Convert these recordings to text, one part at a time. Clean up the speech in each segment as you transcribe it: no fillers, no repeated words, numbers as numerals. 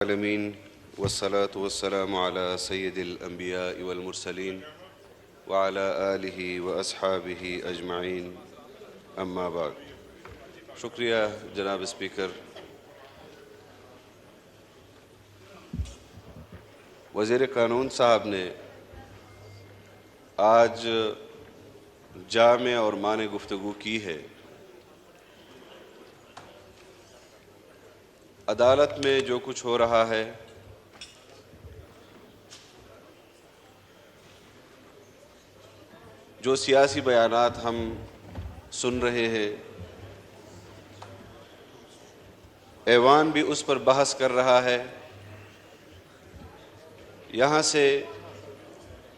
العالمين والصلاة والسلام على سيد الأنبياء والمرسلين وعلى آله وأصحابه أجمعين أما بعد. شکریہ جناب اسپیکر. وزیر قانون صاحب نے آج جامع اور معنی گفتگو کی ہے. عدالت میں جو کچھ ہو رہا ہے جو سیاسی بیانات ہم سن رہے ہیں، ایوان بھی اس پر بحث کر رہا ہے. یہاں سے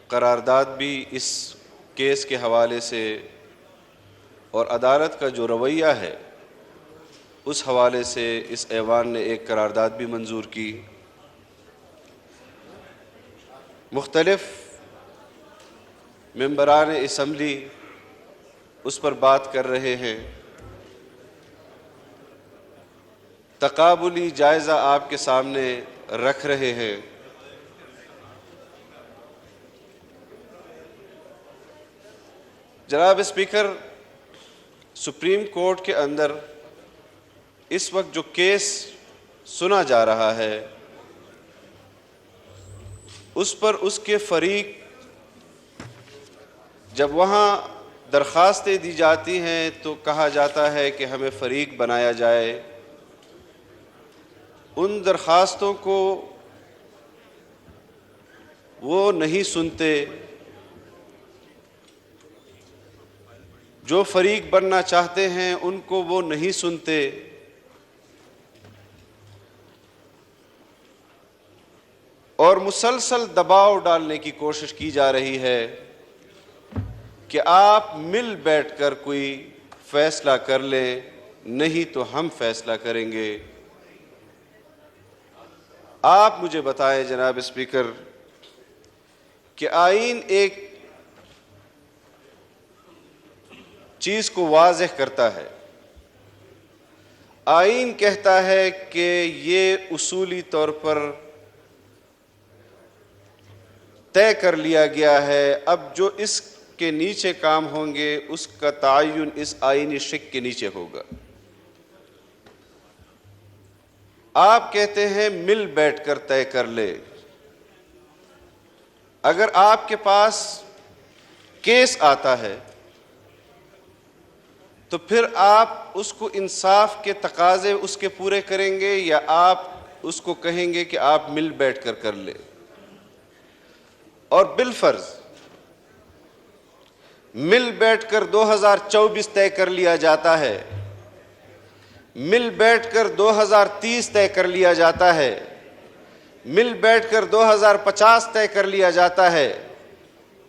قرارداد بھی اس کیس کے حوالے سے اور عدالت کا جو رویہ ہے اس حوالے سے اس ایوان نے ایک قرارداد بھی منظور کی. مختلف ممبران اسمبلی اس پر بات کر رہے ہیں. تقابلی جائزہ آپ کے سامنے رکھ رہے ہیں. جناب اسپیکر، سپریم کورٹ کے اندر اس وقت جو کیس سنا جا رہا ہے اس پر اس کے فریق جب وہاں درخواستیں دی جاتی ہیں تو کہا جاتا ہے کہ ہمیں فریق بنایا جائے. ان درخواستوں کو وہ نہیں سنتے. جو فریق بننا چاہتے ہیں ان کو وہ نہیں سنتے. اور مسلسل دباؤ ڈالنے کی کوشش کی جا رہی ہے کہ آپ مل بیٹھ کر کوئی فیصلہ کر لیں، نہیں تو ہم فیصلہ کریں گے. آپ مجھے بتائیں جناب اسپیکر کہ آئین ایک چیز کو واضح کرتا ہے. آئین کہتا ہے کہ یہ اصولی طور پر طے کر لیا گیا ہے، اب جو اس کے نیچے کام ہوں گے اس کا تعین اس آئینی شق کے نیچے ہوگا. آپ کہتے ہیں مل بیٹھ کر طے کر لے. اگر آپ کے پاس کیس آتا ہے تو پھر آپ اس کو انصاف کے تقاضے اس کے پورے کریں گے یا آپ اس کو کہیں گے کہ آپ مل بیٹھ کر لے. اور بالفرض مل بیٹھ کر 2024 طے کر لیا جاتا ہے، مل بیٹھ کر 2030 طے کر لیا جاتا ہے، مل بیٹھ کر 2050 طے کر لیا جاتا ہے،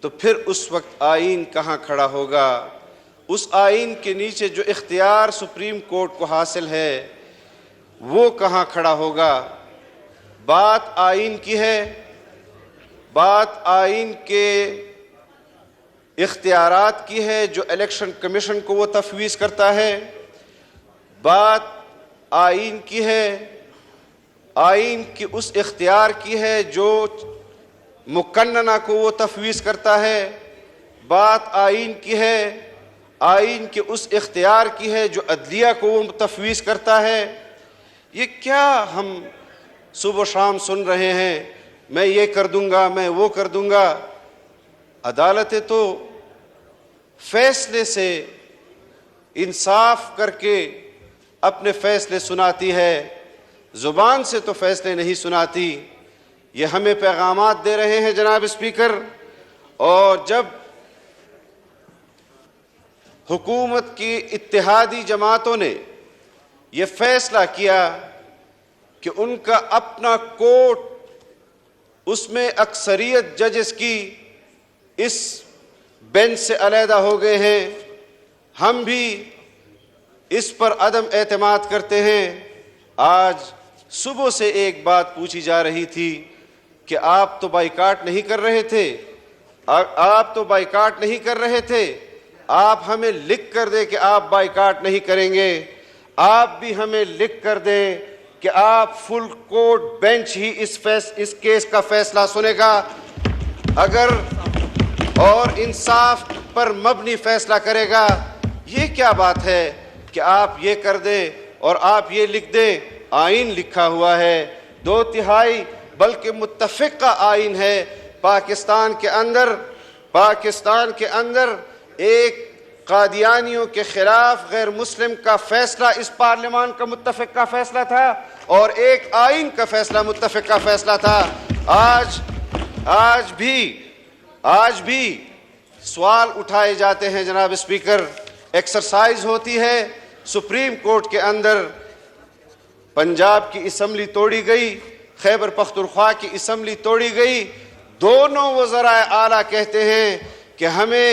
تو پھر اس وقت آئین کہاں کھڑا ہوگا؟ اس آئین کے نیچے جو اختیار سپریم کورٹ کو حاصل ہے وہ کہاں کھڑا ہوگا؟ بات آئین کی ہے، بات آئین کے اختیارات کی ہے جو الیکشن کمیشن کو وہ تفویض کرتا ہے. بات آئین کی ہے، آئین کی اس اختیار کی ہے جو مقننہ کو وہ تفویض کرتا ہے. بات آئین کی ہے، آئین کے اس اختیار کی ہے جو عدلیہ کو وہ تفویض کرتا ہے. یہ کیا ہم صبح و شام سن رہے ہیں؟ میں یہ کر دوں گا، میں وہ کر دوں گا. عدالتیں تو فیصلے سے انصاف کر کے اپنے فیصلے سناتی ہے، زبان سے تو فیصلے نہیں سناتی. یہ ہمیں پیغامات دے رہے ہیں جناب اسپیکر. اور جب حکومت کی اتحادی جماعتوں نے یہ فیصلہ کیا کہ ان کا اپنا کورٹ، اس میں اکثریت ججز کی اس بینچ سے علیحدہ ہو گئے ہیں، ہم بھی اس پر عدم اعتماد کرتے ہیں. آج صبح سے ایک بات پوچھی جا رہی تھی کہ آپ تو بائیکاٹ نہیں کر رہے تھے، آپ تو بائیکاٹ نہیں کر رہے تھے، آپ ہمیں لکھ کر دیں کہ آپ بائیکاٹ نہیں کریں گے. آپ بھی ہمیں لکھ کر دیں کہ آپ فل کورٹ بینچ ہی اس کیس کا فیصلہ سنے گا اگر اور انصاف پر مبنی فیصلہ کرے گا۔ یہ کیا بات ہے کہ آپ یہ کر دیں اور آپ یہ لکھ دیں؟ آئین لکھا ہوا ہے، 2/3 بلکہ متفقہ آئین ہے۔ پاکستان کے اندر ایک قادیانیوں کے خلاف غیر مسلم کا فیصلہ اس پارلیمان کا متفقہ فیصلہ تھا اور ایک آئین کا فیصلہ متفقہ فیصلہ تھا۔ آج بھی سوال اٹھائے جاتے ہیں جناب اسپیکر، ایکسرسائز ہوتی ہے سپریم کورٹ کے اندر۔ پنجاب کی اسمبلی توڑی گئی، خیبر پختونخوا کی اسمبلی توڑی گئی، دونوں وزرائے اعلیٰ کہتے ہیں کہ ہمیں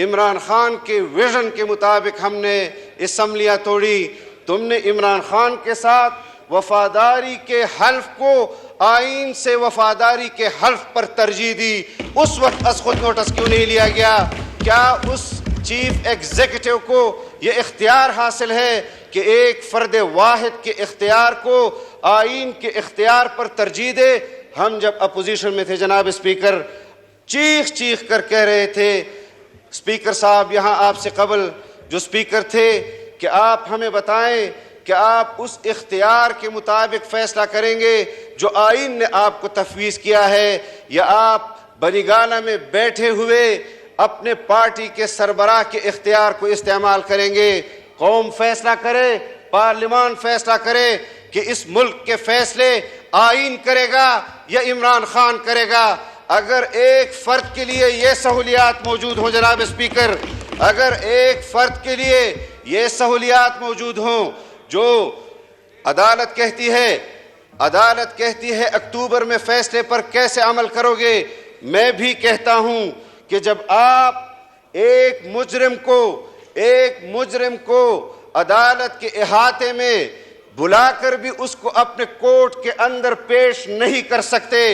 عمران خان کے ویژن کے مطابق ہم نے اسمبلیاں توڑی۔ تم نے عمران خان کے ساتھ وفاداری کے حلف کو آئین سے وفاداری کے حلف پر ترجیح دی۔ اس وقت از خود نوٹس کیوں نہیں لیا گیا؟ کیا اس چیف ایگزیکٹو کو یہ اختیار حاصل ہے کہ ایک فرد واحد کے اختیار کو آئین کے اختیار پر ترجیح دے؟ ہم جب اپوزیشن میں تھے جناب اسپیکر، چیخ کر کہہ رہے تھے، اسپیکر صاحب یہاں آپ سے قبل جو اسپیکر تھے، کہ آپ ہمیں بتائیں کہ آپ اس اختیار کے مطابق فیصلہ کریں گے جو آئین نے آپ کو تفویض کیا ہے، یا آپ بنی گالہ میں بیٹھے ہوئے اپنے پارٹی کے سربراہ کے اختیار کو استعمال کریں گے؟ قوم فیصلہ کرے، پارلیمان فیصلہ کرے کہ اس ملک کے فیصلے آئین کرے گا یا عمران خان کرے گا۔ اگر ایک فرد کے لیے یہ سہولیات موجود ہوں جناب اسپیکر، اگر ایک فرد کے لیے یہ سہولیات موجود ہوں، جو عدالت کہتی ہے اکتوبر میں فیصلے پر کیسے عمل کرو گے، میں بھی کہتا ہوں کہ جب آپ ایک مجرم کو عدالت کے احاطے میں بلا کر بھی اس کو اپنے کورٹ کے اندر پیش نہیں کر سکتے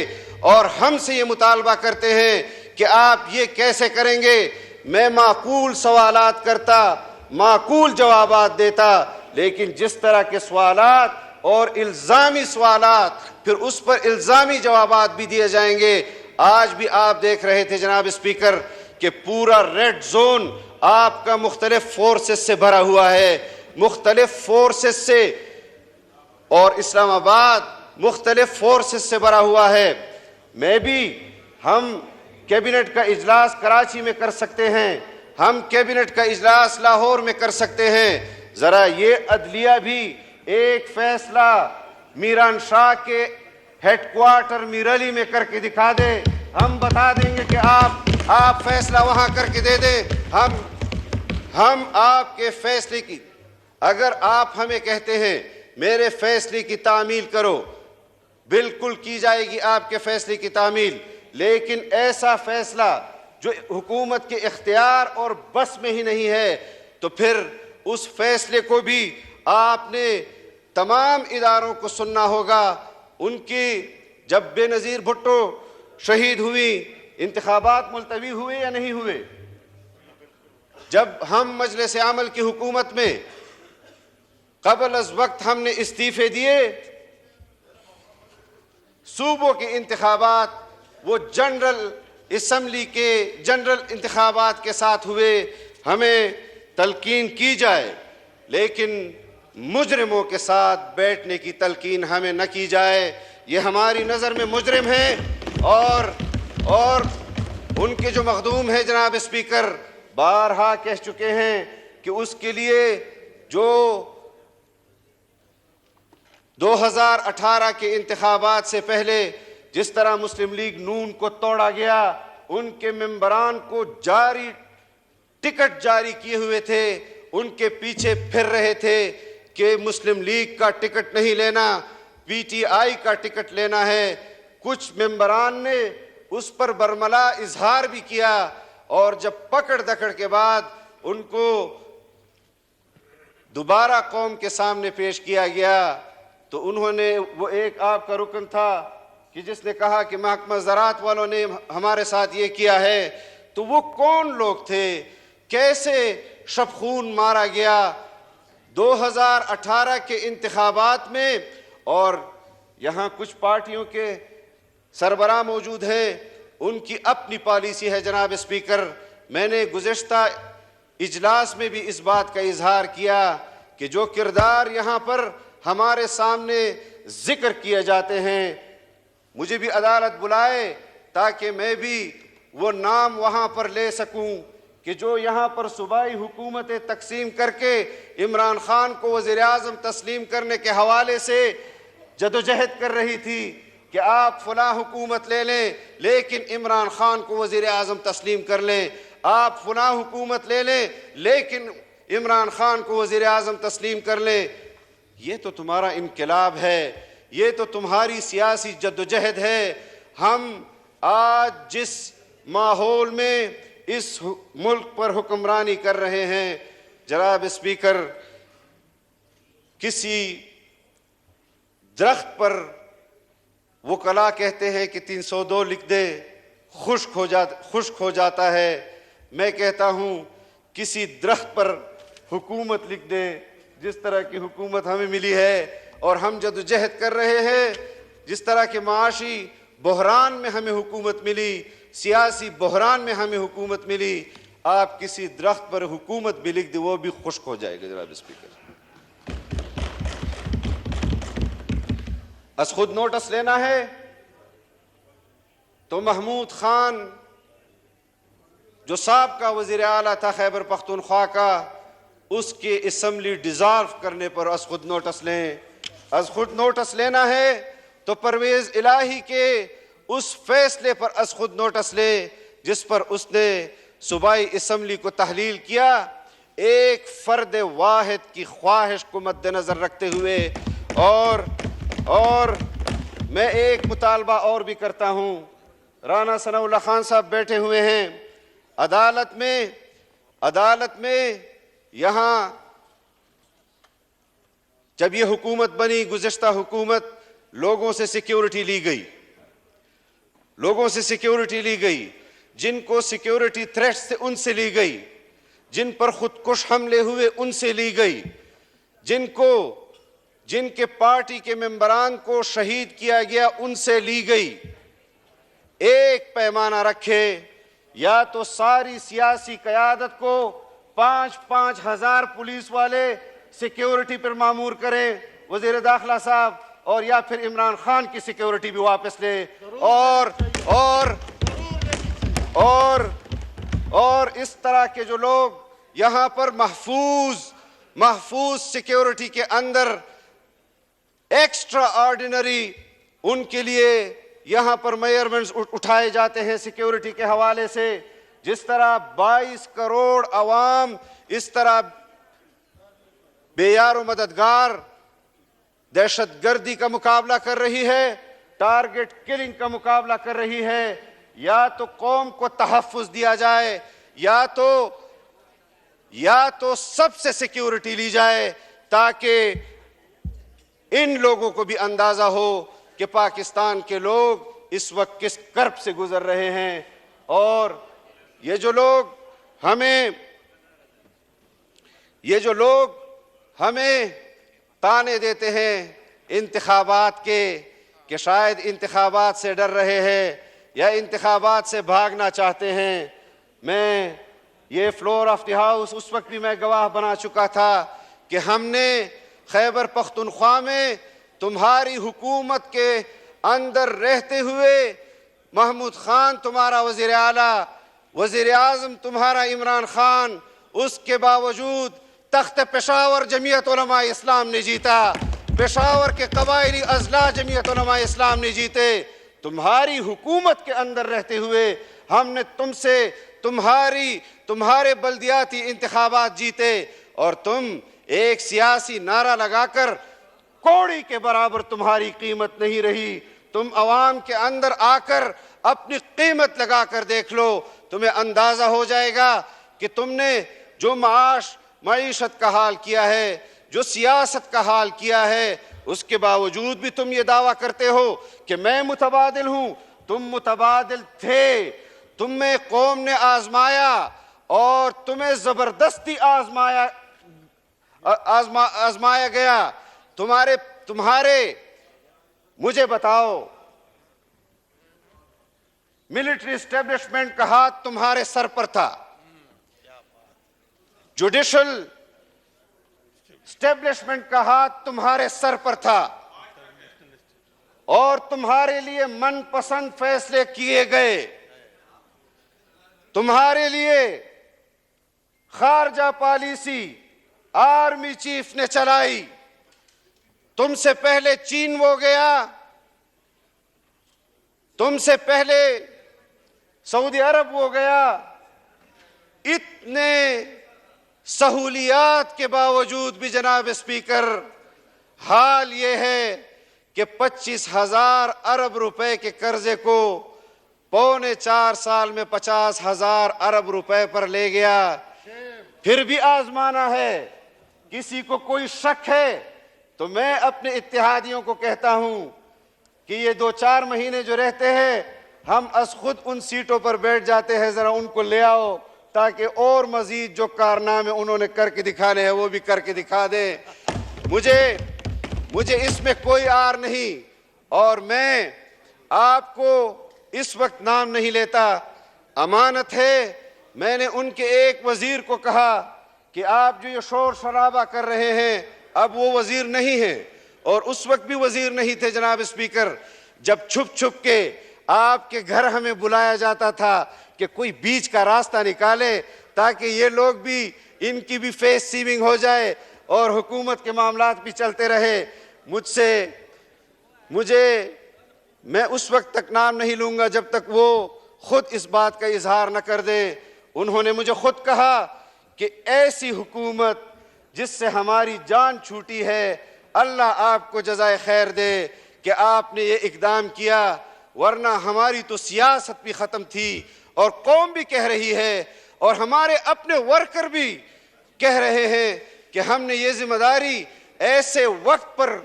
اور ہم سے یہ مطالبہ کرتے ہیں کہ آپ یہ کیسے کریں گے، میں معقول سوالات کرتا، معقول جوابات دیتا، لیکن جس طرح کے سوالات اور الزامی سوالات پھر اس پر الزامی جوابات بھی دیے جائیں گے۔ آج بھی آپ دیکھ رہے تھے جناب اسپیکر کہ پورا ریڈ زون آپ کا مختلف فورسز سے بھرا ہوا ہے، مختلف فورسز سے، اور اسلام آباد مختلف فورسز سے بھرا ہوا ہے۔ ہم کیبنٹ کا اجلاس کراچی میں کر سکتے ہیں، ہم کیبنٹ کا اجلاس لاہور میں کر سکتے ہیں، ذرا یہ عدلیہ بھی ایک فیصلہ میران شاہ کے ہیڈ کوارٹر میرلی میں کر کے دکھا دے، ہم بتا دیں گے کہ آپ فیصلہ وہاں کر کے دے دیں، ہم آپ کے فیصلے کی، اگر آپ ہمیں کہتے ہیں میرے فیصلے کی تعمیل کرو، بالکل کی جائے گی آپ کے فیصلے کی تعمیل، لیکن ایسا فیصلہ جو حکومت کے اختیار اور بس میں ہی نہیں ہے تو پھر اس فیصلے کو بھی آپ نے تمام اداروں کو سننا ہوگا۔ ان کی جب بے نظیر بھٹو شہید ہوئی، انتخابات ملتوی ہوئے یا نہیں ہوئے؟ جب ہم مجلس عمل کی حکومت میں قبل از وقت ہم نے استعفے دیے، صوبوں کے انتخابات وہ جنرل اسمبلی کے جنرل انتخابات کے ساتھ ہوئے، ہمیں تلقین کی جائے لیکن مجرموں کے ساتھ بیٹھنے کی تلقین ہمیں نہ کی جائے۔ یہ ہماری نظر میں مجرم ہیں اور ان کے جو مخدوم ہیں جناب اسپیکر بارہا کہہ چکے ہیں کہ اس کے لیے جو 2018 کے انتخابات سے پہلے جس طرح مسلم لیگ نون کو توڑا گیا، ان کے ممبران کو ٹکٹ جاری کیے ہوئے تھے، ان کے پیچھے پھر رہے تھے کہ مسلم لیگ کا ٹکٹ نہیں لینا، پی ٹی آئی کا ٹکٹ لینا ہے۔ کچھ ممبران نے اس پر برملا اظہار بھی کیا اور جب پکڑ دکڑ کے بعد ان کو دوبارہ قوم کے سامنے پیش کیا گیا تو انہوں نے، وہ ایک آپ کا رکن تھا کہ جس نے کہا کہ محکمہ زراعت والوں نے ہمارے ساتھ یہ کیا ہے، تو وہ کون لوگ تھے، کیسے شب خون مارا گیا 2018 کے انتخابات میں، اور یہاں کچھ پارٹیوں کے سربراہ موجود ہیں، ان کی اپنی پالیسی ہے۔ جناب اسپیکر، میں نے گزشتہ اجلاس میں بھی اس بات کا اظہار کیا کہ جو کردار یہاں پر ہمارے سامنے ذکر کیے جاتے ہیں، مجھے بھی عدالت بلائے تاکہ میں بھی وہ نام وہاں پر لے سکوں کہ جو یہاں پر صوبائی حکومتیں تقسیم کر کے عمران خان کو وزیر اعظم تسلیم کرنے کے حوالے سے جدوجہد کر رہی تھی کہ آپ فلاں حکومت لے لیں لیکن عمران خان کو وزیر اعظم تسلیم کر لیں، آپ فلاں حکومت لے لیں لیکن عمران خان کو وزیر اعظم تسلیم کر لیں۔ یہ تو تمہارا انقلاب ہے، یہ تو تمہاری سیاسی جدوجہد ہے۔ ہم آج جس ماحول میں اس ملک پر حکمرانی کر رہے ہیں، جناب اسپیکر، کسی درخت پر وکلاء کہتے ہیں کہ 302 لکھ دے خشک ہو جاتا ہے، میں کہتا ہوں کسی درخت پر حکومت لکھ دے، جس طرح کی حکومت ہمیں ملی ہے اور ہم جدوجہد کر رہے ہیں، جس طرح کے معاشی بحران میں ہمیں حکومت ملی، سیاسی بحران میں ہمیں حکومت ملی، آپ کسی درخت پر حکومت بھی لکھ دے وہ بھی خشک ہو جائے گا۔ جناب اسپیکر، از خود نوٹس لینا ہے تو محمود خان جو سابقہ وزیر اعلیٰ تھا خیبر پختونخوا کا، اس کے اسمبلی ڈیزالو کرنے پر از خود نوٹس لیں۔ از خود نوٹس لینا ہے تو پرویز الہی کے اس فیصلے پر از خود نوٹس لے جس پر اس نے صوبائی اسمبلی کو تحلیل کیا، ایک فرد واحد کی خواہش کو مد نظر رکھتے ہوئے۔ اور میں ایک مطالبہ اور بھی کرتا ہوں، رانا ثناء اللہ خان صاحب بیٹھے ہوئے ہیں عدالت میں یہاں جب یہ حکومت بنی، گزشتہ حکومت، لوگوں سے سیکیورٹی لی گئی، جن کو سیکیورٹی تھریٹس سے ان سے لی گئی، جن پر خودکش حملے ہوئے ان سے لی گئی، جن کے پارٹی کے ممبران کو شہید کیا گیا ان سے لی گئی۔ ایک پیمانہ رکھے، یا تو ساری سیاسی قیادت کو 5,000 ہزار پولیس والے سیکیورٹی پر معمور کریں وزیر داخلہ صاحب، اور یا پھر عمران خان کی سیکیورٹی بھی واپس لے، اور اس طرح کے جو لوگ یہاں پر محفوظ سیکیورٹی کے اندر ایکسٹرا آرڈینری ان کے لیے یہاں پر میئرمنٹس اٹھائے جاتے ہیں سیکیورٹی کے حوالے سے، جس طرح 22 کروڑ عوام اس طرح بے یار و مددگار دہشت گردی کا مقابلہ کر رہی ہے، ٹارگٹ کلنگ کا مقابلہ کر رہی ہے، یا تو قوم کو تحفظ دیا جائے، یا تو سب سے سیکیورٹی لی جائے تاکہ ان لوگوں کو بھی اندازہ ہو کہ پاکستان کے لوگ اس وقت کس کرب سے گزر رہے ہیں۔ اور یہ جو لوگ ہمیں تانے دیتے ہیں انتخابات کے کہ شاید انتخابات سے ڈر رہے ہیں یا انتخابات سے بھاگنا چاہتے ہیں، میں یہ فلور آف دی ہاؤس اس وقت بھی میں گواہ بنا چکا تھا کہ ہم نے خیبر پختونخوا میں تمہاری حکومت کے اندر رہتے ہوئے محمود خان تمہارا وزیر اعلیٰ، وزیر اعظم تمہارا عمران خان، اس کے باوجود تخت پشاور جمعیت علماء اسلام نے جیتا، پشاور کے قبائلی اضلاع جمعیت علماء اسلام نے جیتے۔ تمہاری حکومت کے اندر رہتے ہوئے ہم نے تم سے تمہارے بلدیاتی انتخابات جیتے، اور تم ایک سیاسی نعرہ لگا کر کوڑی کے برابر تمہاری قیمت نہیں رہی۔ تم عوام کے اندر آ کر اپنی قیمت لگا کر دیکھ لو، تمہیں اندازہ ہو جائے گا کہ تم نے جو معیشت کا حال کیا ہے، جو سیاست کا حال کیا ہے، اس کے باوجود بھی تم یہ دعویٰ کرتے ہو کہ میں متبادل ہوں۔ تم متبادل تھے، تمہیں قوم نے آزمایا اور تمہیں زبردستی آزمایا گیا۔ تمہارے مجھے بتاؤ، ملٹری اسٹیبلشمنٹ کا ہاتھ تمہارے سر پر تھا، جوڈیشل اسٹیبلشمنٹ کا ہاتھ تمہارے سر پر تھا، اور تمہارے لیے من پسند فیصلے کیے گئے، تمہارے لیے خارجہ پالیسی آرمی چیف نے چلائی، تم سے پہلے چین وہ گیا، تم سے پہلے سعودی عرب وہ گیا، اتنے سہولیات کے باوجود بھی جناب اسپیکر حال یہ ہے کہ 25,000 ارب روپے کے قرضے کو پونے 4 سال میں 50,000 ارب روپے پر لے گیا۔ پھر بھی آزمانا ہے، کسی کو کوئی شک ہے تو میں اپنے اتحادیوں کو کہتا ہوں کہ یہ 2-4 مہینے جو رہتے ہیں ہم از خود ان سیٹوں پر بیٹھ جاتے ہیں، ذرا ان کو لے آؤ تاکہ اور مزید جو کارنامے انہوں نے کر کے دکھانے ہیں وہ بھی کر کے دکھا دیں۔ مجھے اس میں کوئی آر نہیں، اور میں آپ کو اس وقت نام نہیں لیتا، امانت ہے۔ میں نے ان کے ایک وزیر کو کہا کہ آپ جو یہ شور شرابہ کر رہے ہیں، اب وہ وزیر نہیں ہیں اور اس وقت بھی وزیر نہیں تھے جناب اسپیکر، جب چھپ چھپ کے آپ کے گھر ہمیں بلایا جاتا تھا کہ کوئی بیچ کا راستہ نکالے تاکہ یہ لوگ بھی، ان کی بھی فیس سیونگ ہو جائے اور حکومت کے معاملات بھی چلتے رہے۔ میں اس وقت تک نام نہیں لوں گا جب تک وہ خود اس بات کا اظہار نہ کر دے۔ انہوں نے مجھے خود کہا کہ ایسی حکومت جس سے ہماری جان چھوٹی ہے، اللہ آپ کو جزائے خیر دے کہ آپ نے یہ اقدام کیا، ورنہ ہماری تو سیاست بھی ختم تھی، اور قوم بھی کہہ رہی ہے اور ہمارے اپنے ورکر بھی کہہ رہے ہیں کہ ہم نے یہ ذمہ داری ایسے وقت پر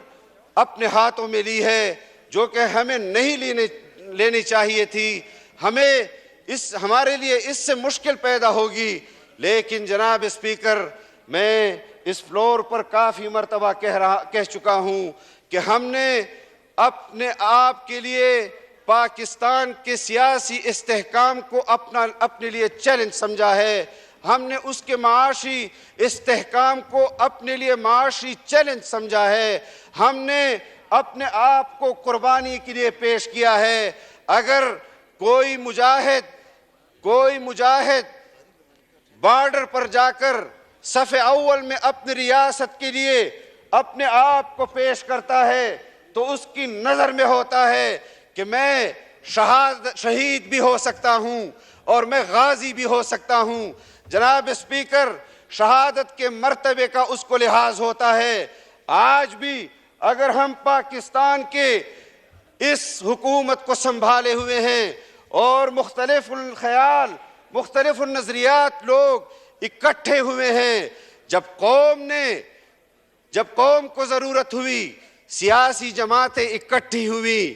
اپنے ہاتھوں میں لی ہے جو کہ ہمیں نہیں لینی چاہیے تھی، ہمارے لیے اس سے مشکل پیدا ہوگی۔ لیکن جناب اسپیکر، میں اس فلور پر کافی مرتبہ کہہ چکا ہوں کہ ہم نے اپنے آپ کے لیے پاکستان کے سیاسی استحکام کو اپنے لیے چیلنج سمجھا ہے، ہم نے اس کے معاشی استحکام کو اپنے لیے معاشی چیلنج سمجھا ہے، ہم نے اپنے آپ کو قربانی کے لیے پیش کیا ہے۔ اگر کوئی مجاہد بارڈر پر جا کر صف اول میں اپنی ریاست کے لیے اپنے آپ کو پیش کرتا ہے تو اس کی نظر میں ہوتا ہے کہ میں شہید بھی ہو سکتا ہوں اور میں غازی بھی ہو سکتا ہوں۔ جناب اسپیکر، شہادت کے مرتبے کا اس کو لحاظ ہوتا ہے۔ آج بھی اگر ہم پاکستان کے اس حکومت کو سنبھالے ہوئے ہیں اور مختلف الخیال، مختلف النظریات لوگ اکٹھے ہوئے ہیں، جب قوم کو ضرورت ہوئی، سیاسی جماعتیں اکٹھی ہوئی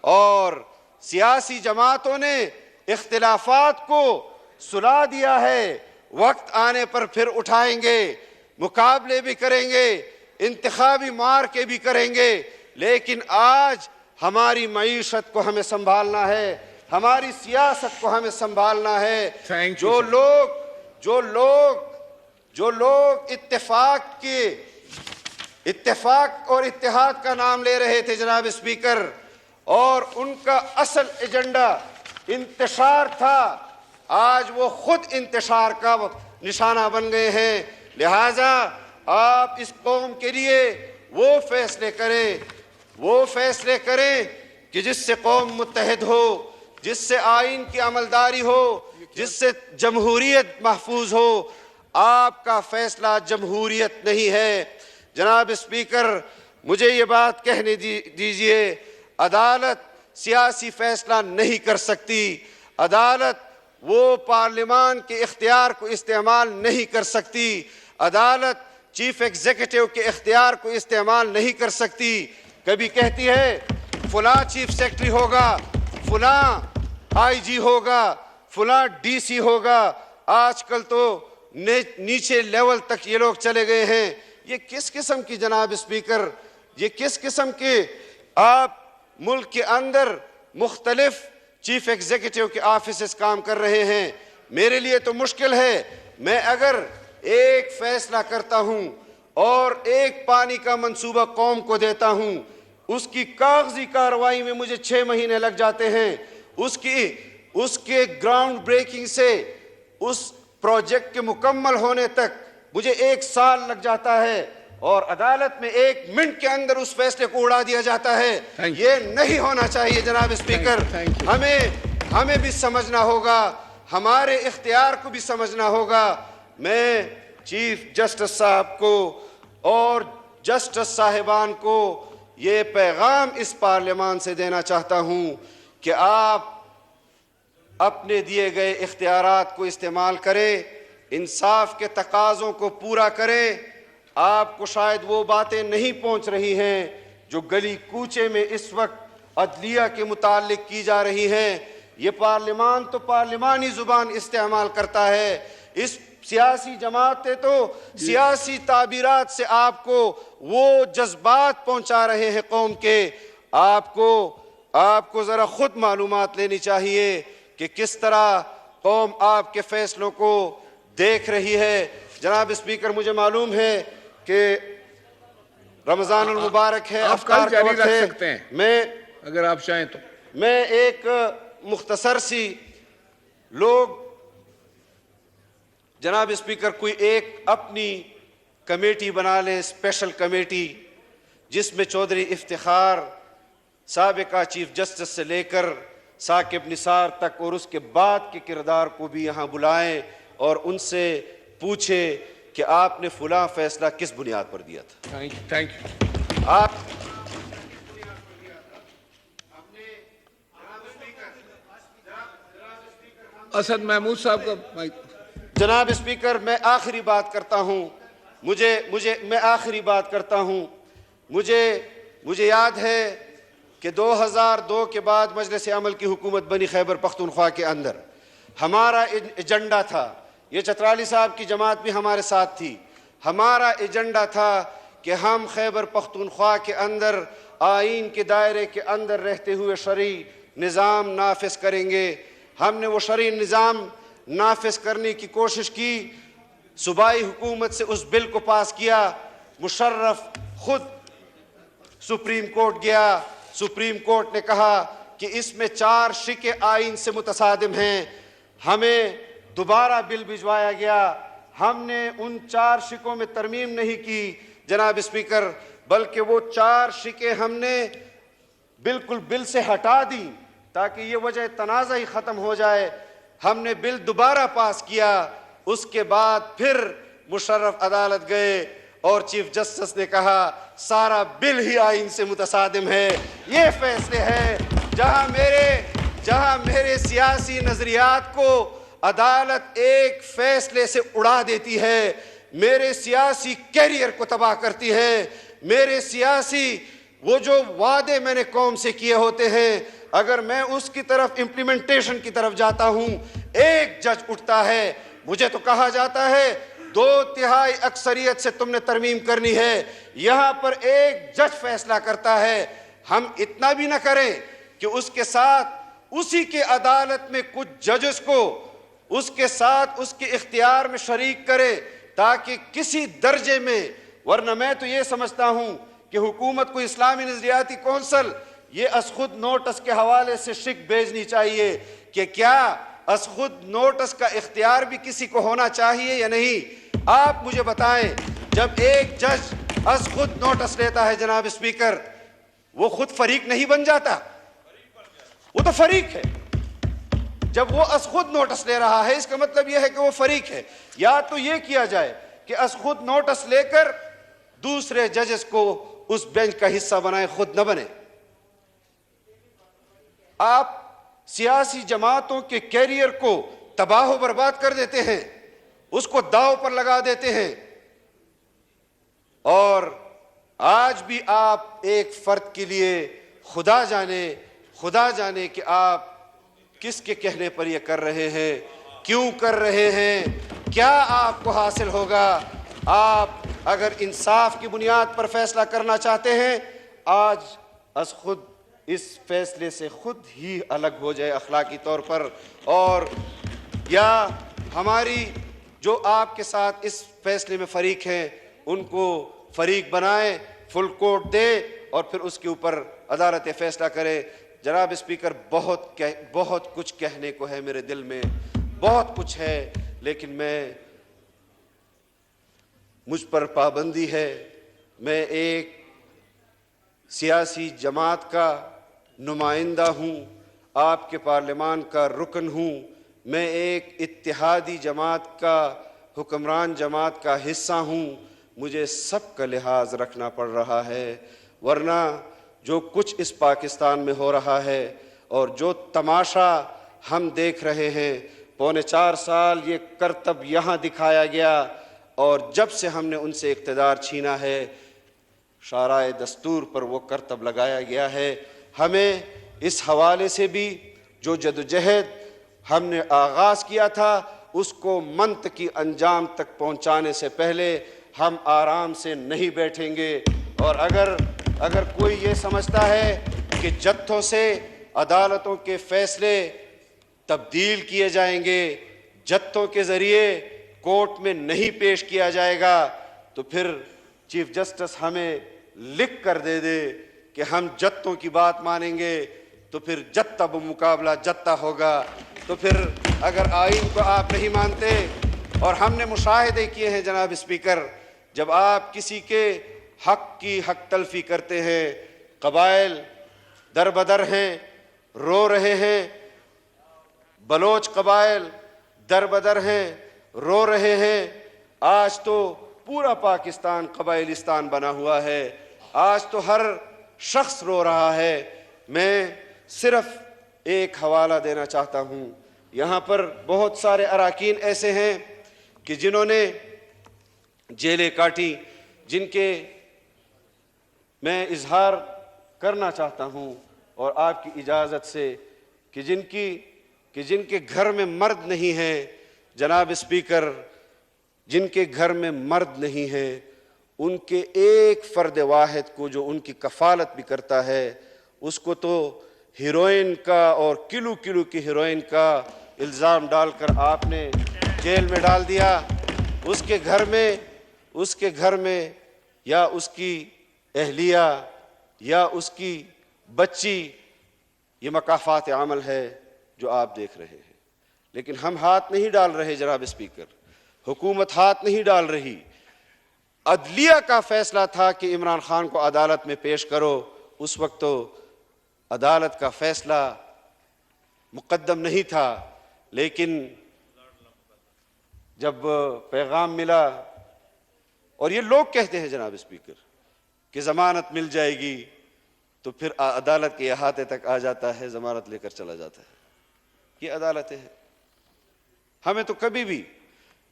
اور سیاسی جماعتوں نے اختلافات کو سلا دیا ہے، وقت آنے پر پھر اٹھائیں گے، مقابلے بھی کریں گے، انتخابی مارکے بھی کریں گے، لیکن آج ہماری معیشت کو ہمیں سنبھالنا ہے، ہماری سیاست کو ہمیں سنبھالنا ہے۔ جو لوگ اتفاق اور اتحاد کا نام لے رہے تھے جناب اسپیکر، اور ان کا اصل ایجنڈا انتشار تھا، آج وہ خود انتشار کا نشانہ بن گئے ہیں۔ لہٰذا آپ اس قوم کے لیے وہ فیصلے کریں کہ جس سے قوم متحد ہو، جس سے آئین کی عملداری ہو، جس سے جمہوریت محفوظ ہو۔ آپ کا فیصلہ جمہوریت نہیں ہے۔ جناب اسپیکر، مجھے یہ بات کہنے دیجئے، عدالت سیاسی فیصلہ نہیں کر سکتی، عدالت وہ پارلیمان کے اختیار کو استعمال نہیں کر سکتی، عدالت چیف ایگزیکٹو کے اختیار کو استعمال نہیں کر سکتی۔ کبھی کہتی ہے فلاں چیف سیکرٹری ہوگا، فلاں آئی جی ہوگا، فلاں ڈی سی ہوگا، آج کل تو نیچے لیول تک یہ لوگ چلے گئے ہیں۔ یہ کس قسم کی جناب اسپیکر، یہ کس قسم کے آپ ملک کے اندر مختلف چیف ایگزیکٹو کے آفیسز کام کر رہے ہیں. میرے لیے تو مشکل ہے. میں اگر ایک فیصلہ کرتا ہوں اور ایک پانی کا منصوبہ قوم کو دیتا ہوں, اس کی کاغذی کارروائی میں مجھے 6 مہینے لگ جاتے ہیں. اس کے گراؤنڈ بریکنگ سے اس پروجیکٹ کے مکمل ہونے تک مجھے 1 سال لگ جاتا ہے, اور عدالت میں 1 منٹ کے اندر اس فیصلے کو اڑا دیا جاتا ہے. یہ نہیں ہونا چاہیے جناب اسپیکر. ہمیں بھی سمجھنا ہوگا, ہمارے اختیار کو بھی سمجھنا ہوگا. میں چیف جسٹس صاحب کو اور جسٹس صاحبان کو یہ پیغام اس پارلیمان سے دینا چاہتا ہوں کہ آپ اپنے دیے گئے اختیارات کو استعمال کریں, انصاف کے تقاضوں کو پورا کریں. آپ کو شاید وہ باتیں نہیں پہنچ رہی ہیں جو گلی کوچے میں اس وقت عدلیہ کے متعلق کی جا رہی ہیں. یہ پارلیمان تو پارلیمانی زبان استعمال کرتا ہے. اس سیاسی جماعتیں تو سیاسی تعبیرات سے آپ کو وہ جذبات پہنچا رہے ہیں قوم کے. آپ کو ذرا خود معلومات لینی چاہیے کہ کس طرح قوم آپ کے فیصلوں کو دیکھ رہی ہے. جناب اسپیکر, مجھے معلوم ہے کہ رمضان المبارک ہے, افطار کا وقت ہے. سکتے ہیں میں اگر آپ چاہیں تو میں ایک مختصر سی لوگ جناب اسپیکر کوئی ایک اپنی کمیٹی بنا لیں, اسپیشل کمیٹی, جس میں چودھری افتخار سابقہ چیف جسٹس سے لے کر ثاقب نثار تک اور اس کے بعد کے کردار کو بھی یہاں بلائیں اور ان سے پوچھیں کہ آپ نے فلاں فیصلہ کس بنیاد پر دیا تھا. Thank you. آپ اسد محمود صاحب کا. جناب اسپیکر, میں آخری بات کرتا ہوں. میں آخری بات کرتا ہوں. مجھے یاد ہے کہ 2002 کے بعد مجلس عمل کی حکومت بنی خیبر پختونخوا کے اندر. ہمارا ایجنڈا تھا, یہ چترالی صاحب کی جماعت بھی ہمارے ساتھ تھی, ہمارا ایجنڈا تھا کہ ہم خیبر پختونخوا کے اندر آئین کے دائرے کے اندر رہتے ہوئے شرعی نظام نافذ کریں گے. ہم نے وہ شرعی نظام نافذ کرنے کی کوشش کی. صوبائی حکومت سے اس بل کو پاس کیا. مشرف خود سپریم کورٹ گیا. سپریم کورٹ نے کہا کہ اس میں 4 شق آئین سے متصادم ہیں. ہمیں دوبارہ بل بھجوایا گیا. ہم نے ان 4 شقوں میں ترمیم نہیں کی جناب اسپیکر, بلکہ وہ 4 شقیں ہم نے بالکل بل سے ہٹا دی تاکہ یہ وجہ تنازع ہی ختم ہو جائے. ہم نے بل دوبارہ پاس کیا. اس کے بعد پھر مشرف عدالت گئے اور چیف جسٹس نے کہا سارا بل ہی آئین سے متصادم ہے. یہ فیصلے ہیں جہاں میرے سیاسی نظریات کو عدالت ایک فیصلے سے اڑا دیتی ہے, میرے سیاسی کیریئر کو تباہ کرتی ہے. میرے سیاسی وہ جو وعدے میں نے قوم سے کیے ہوتے ہیں, اگر میں اس کی طرف امپلیمنٹیشن کی طرف جاتا ہوں, ایک جج اٹھتا ہے. مجھے تو کہا جاتا ہے 2/3 اکثریت سے تم نے ترمیم کرنی ہے. یہاں پر ایک جج فیصلہ کرتا ہے. ہم اتنا بھی نہ کریں کہ اس کے ساتھ اسی کے عدالت میں کچھ ججز کو اس کے ساتھ اس کے اختیار میں شریک کرے تاکہ کسی درجے میں, ورنہ میں تو یہ سمجھتا ہوں کہ حکومت کو اسلامی نظریاتی کونسل یہ از خود نوٹس کے حوالے سے شک بھیجنی چاہیے کہ کیا از خود نوٹس کا اختیار بھی کسی کو ہونا چاہیے یا نہیں. آپ مجھے بتائیں, جب ایک جج از خود نوٹس لیتا ہے جناب اسپیکر, وہ خود فریق نہیں بن جاتا؟ وہ تو فریق ہے. جب وہ از خود نوٹس لے رہا ہے اس کا مطلب یہ ہے کہ وہ فریق ہے. یا تو یہ کیا جائے کہ از خود نوٹس لے کر دوسرے ججز کو اس بینچ کا حصہ بنائیں, خود نہ بنے. آپ سیاسی جماعتوں کے کیریئر کو تباہ و برباد کر دیتے ہیں, اس کو داؤ پر لگا دیتے ہیں. اور آج بھی آپ ایک فرد کے لیے خدا جانے کہ آپ کس کے کہنے پر یہ کر رہے ہیں, کیوں کر رہے ہیں, کیا آپ کو حاصل ہوگا. آپ اگر انصاف کی بنیاد پر فیصلہ کرنا چاہتے ہیں, آج از خود اس فیصلے سے خود ہی الگ ہو جائے اخلاقی طور پر، اور یا ہماری جو آپ کے ساتھ اس فیصلے میں فریق ہیں ان کو فریق بنائیں، فل کوٹ دے اور پھر اس کے اوپر عدالت فیصلہ کرے۔ جناب اسپیکر، بہت کچھ کہنے کو ہے میرے دل میں، بہت کچھ ہے، لیکن مجھ پر پابندی ہے۔ میں ایک سیاسی جماعت کا نمائندہ ہوں، آپ کے پارلیمان کا رکن ہوں، میں ایک اتحادی جماعت کا، حکمران جماعت کا حصہ ہوں، مجھے سب کا لحاظ رکھنا پڑ رہا ہے، ورنہ جو کچھ اس پاکستان میں ہو رہا ہے اور جو تماشا ہم دیکھ رہے ہیں، 4.25 سال یہ کرتب یہاں دکھایا گیا، اور جب سے ہم نے ان سے اقتدار چھینا ہے شارع دستور پر وہ کرتب لگایا گیا ہے۔ ہمیں اس حوالے سے بھی جو جدوجہد ہم نے آغاز کیا تھا اس کو منطقی انجام تک پہنچانے سے پہلے ہم آرام سے نہیں بیٹھیں گے، اور اگر کوئی یہ سمجھتا ہے کہ جتھوں سے عدالتوں کے فیصلے تبدیل کیے جائیں گے، جتھوں کے ذریعے کورٹ میں نہیں پیش کیا جائے گا، تو پھر چیف جسٹس ہمیں لکھ کر دے دے کہ ہم جتھوں کی بات مانیں گے، تو پھر جتھا بمقابلہ جتھا ہوگا۔ تو پھر اگر آئین کو آپ نہیں مانتے، اور ہم نے مشاہدے کیے ہیں جناب اسپیکر، جب آپ کسی کے حق کی حق تلفی کرتے ہیں، قبائل در بدر ہیں، رو رہے ہیں، بلوچ قبائل در بدر ہیں، رو رہے ہیں، آج تو پورا پاکستان قبائلستان بنا ہوا ہے، آج تو ہر شخص رو رہا ہے۔ میں صرف ایک حوالہ دینا چاہتا ہوں، یہاں پر بہت سارے اراکین ایسے ہیں کہ جنہوں نے جیلیں کاٹی، جن کے میں اظہار کرنا چاہتا ہوں اور آپ کی اجازت سے کہ جن کے گھر میں مرد نہیں ہیں جناب اسپیکر، جن کے گھر میں مرد نہیں ہیں، ان کے ایک فرد واحد کو جو ان کی کفالت بھی کرتا ہے، اس کو تو ہیروئن کا اور کلو کی ہیروئن کا الزام ڈال کر آپ نے جیل میں ڈال دیا۔ اس کے گھر میں یا اس کی اہلیہ یا اس کی بچی، یہ مکافات عمل ہے جو آپ دیکھ رہے ہیں، لیکن ہم ہاتھ نہیں ڈال رہے جناب اسپیکر، حکومت ہاتھ نہیں ڈال رہی۔ عدلیہ کا فیصلہ تھا کہ عمران خان کو عدالت میں پیش کرو، اس وقت تو عدالت کا فیصلہ مقدم نہیں تھا، لیکن جب پیغام ملا، اور یہ لوگ کہتے ہیں جناب اسپیکر کہ ضمانت مل جائے گی، تو پھر عدالت کے احاطے تک آ جاتا ہے، ضمانت لے کر چلا جاتا ہے۔ یہ عدالتیں ہیں، ہمیں تو کبھی بھی،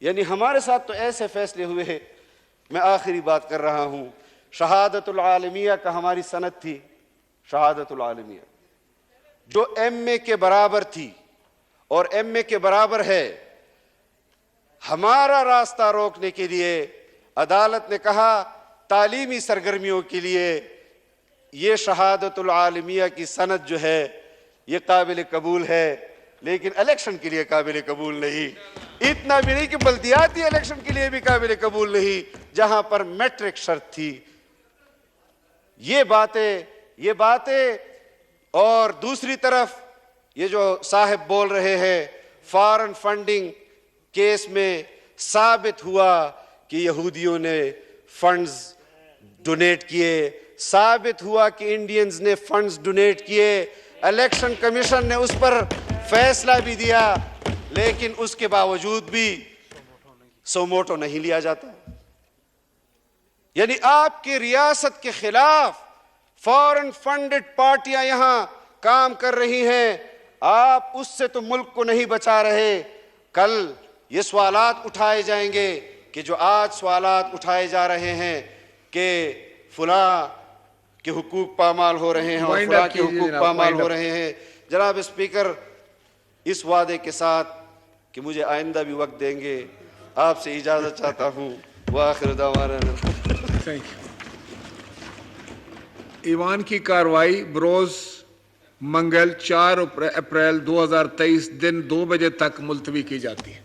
یعنی ہمارے ساتھ تو ایسے فیصلے ہوئے ہیں۔ میں آخری بات کر رہا ہوں، شہادت العالمیہ کا ہماری سند تھی، شہادت العالمیہ جو MA کے برابر تھی اور MA کے برابر ہے، ہمارا راستہ روکنے کے لیے عدالت نے کہا تعلیمی سرگرمیوں کے لیے یہ شہادت العالمیہ کی سند جو ہے یہ قابل قبول ہے، لیکن الیکشن کے لیے قابل قبول نہیں۔ اتنا بھی نہیں کہ بلدیاتی الیکشن کے لیے بھی قابل قبول نہیں، جہاں پر میٹرک شرط تھی۔ یہ باتیں اور دوسری طرف یہ جو صاحب بول رہے ہیں فارن فنڈنگ کیس میں ثابت ہوا کہ یہودیوں نے فنڈز ڈونیٹ کیے، ثابت ہوا کہ انڈینز نے فنڈز ڈونیٹ کیے، الیکشن کمیشن نے اس پر فیصلہ بھی دیا، لیکن اس کے باوجود بھی سو موٹو نہیں لیا جاتا۔ یعنی آپ کی ریاست کے خلاف فارن فنڈڈ پارٹیاں یہاں کام کر رہی ہیں، آپ اس سے تو ملک کو نہیں بچا رہے۔ کل یہ سوالات اٹھائے جائیں گے کہ جو آج سوالات اٹھائے جا رہے ہیں کہ فلاں کے حقوق پامال ہو رہے ہیں اور فلاں کے حقوق پامال ہو رہے ہیں۔ جناب اسپیکر، اس وعدے کے ساتھ کہ مجھے آئندہ بھی وقت دیں گے، آپ سے اجازت چاہتا ہوں۔ وآخر دعوانا ایوان کی کارروائی بروز منگل 4 اپریل 2023 دن 2 بجے تک ملتوی کی جاتی ہے.